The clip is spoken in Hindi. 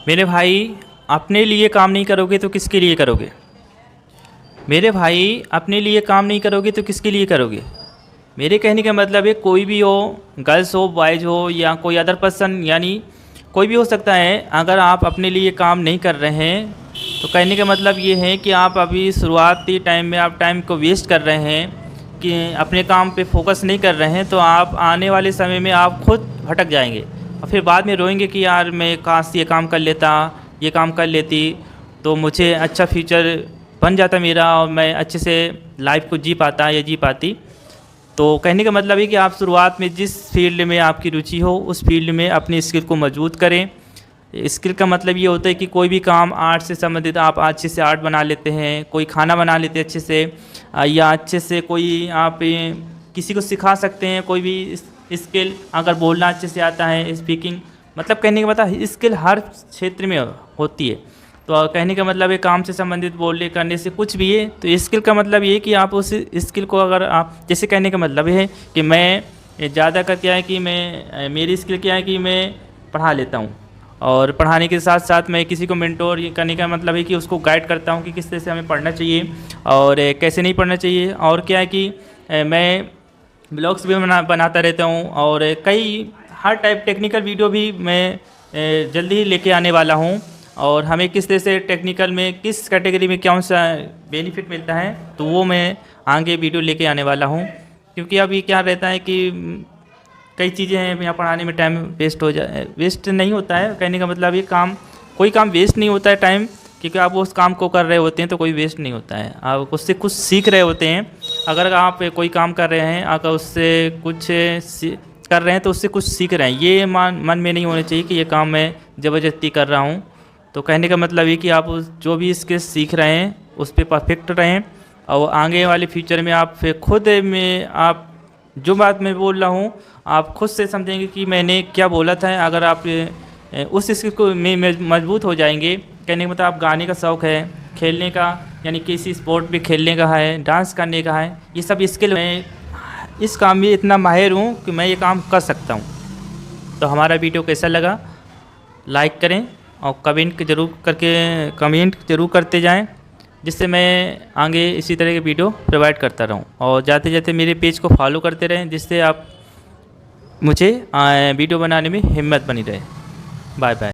मेरे भाई, अपने लिए काम नहीं करोगे तो किसके लिए करोगे। मेरे भाई, अपने लिए काम नहीं करोगे तो किसके लिए करोगे। मेरे कहने का मतलब है, कोई भी हो, गर्ल्स हो, बॉयज़ हो, या कोई अदर पर्सन, यानी कोई भी हो सकता है। अगर आप अपने लिए काम नहीं कर रहे हैं तो कहने का मतलब ये है कि आप अभी शुरुआती टाइम में आप टाइम को वेस्ट कर रहे हैं, कि अपने काम पे फोकस नहीं कर रहे हैं, तो आप आने वाले समय में आप खुद भटक जाएंगे और फिर बाद में रोएंगे कि यार मैं काश ये काम कर लेता, ये काम कर लेती, तो मुझे अच्छा फ्यूचर बन जाता मेरा और मैं अच्छे से लाइफ को जी पाता या जी पाती। तो कहने का मतलब है कि आप शुरुआत में जिस फील्ड में आपकी रुचि हो उस फील्ड में अपनी स्किल को मजबूत करें। स्किल का मतलब ये होता है कि कोई भी काम आर्ट से संबंधित, आप अच्छे से आर्ट बना लेते हैं, कोई खाना बना लेते हैं अच्छे से, या अच्छे से कोई आप किसी को सिखा सकते हैं कोई भी स्किल। अगर बोलना अच्छे से आता है, स्पीकिंग, मतलब कहने का मतलब स्किल हर क्षेत्र में होती है। तो कहने का मतलब है काम से संबंधित बोलने करने से कुछ भी है, तो स्किल का मतलब ये है कि आप उस स्किल को, अगर आप जैसे कहने का मतलब है कि मैं ज़्यादा कर क्या है कि मेरी स्किल क्या है कि मैं पढ़ा लेता हूँ, और पढ़ाने के साथ साथ मैं किसी को मेंटोर करने का मतलब है कि उसको गाइड करता हूँ कि किस तरह से हमें पढ़ना चाहिए और कैसे नहीं पढ़ना चाहिए। और क्या है कि मैं ब्लॉग्स भी बनाता रहता हूँ, और कई हर टाइप टेक्निकल वीडियो भी मैं जल्दी ही लेके आने वाला हूँ। और हमें किस तरह से टेक्निकल में किस कैटेगरी में कौन सा बेनिफिट मिलता है, तो वो मैं आगे वीडियो लेके आने वाला हूँ। क्योंकि अभी क्या रहता है कि कई चीज़ें हैं यहाँ पढ़ाने में टाइम वेस्ट नहीं होता है। कहने का मतलब ये कोई काम वेस्ट नहीं होता है टाइम, क्योंकि आप उस काम को कर रहे होते हैं तो कोई वेस्ट नहीं होता है, आप उससे कुछ सीख रहे होते हैं। अगर आप कोई काम कर रहे हैं, अगर उससे कुछ कर रहे हैं तो उससे कुछ सीख रहे हैं, ये मन में नहीं होना चाहिए कि ये काम मैं ज़बरदस्ती कर रहा हूँ। तो कहने का मतलब ये कि आप जो भी स्किल्स सीख रहे हैं उस पर परफेक्ट रहें, और आगे वाले फ्यूचर में आप फिर खुद में आप जो बात मैं बोल रहा हूँ आप खुद से समझेंगे कि मैंने क्या बोला था। अगर आप उस स्किल को में मजबूत हो जाएंगे। कहने का मतलब आप गाने का शौक़ है, खेलने का, यानी किसी स्पोर्ट पे खेलने का है, डांस करने का है, ये सब स्किल मैं इस काम में इतना माहिर हूँ कि मैं ये काम कर सकता हूँ। तो हमारा वीडियो कैसा लगा लाइक करें और कमेंट ज़रूर करते जाएं, जिससे मैं आगे इसी तरह के वीडियो प्रोवाइड करता रहूं। और जाते जाते मेरे पेज को फॉलो करते रहें, जिससे आप मुझे वीडियो बनाने में हिम्मत बनी रहे। Bye bye.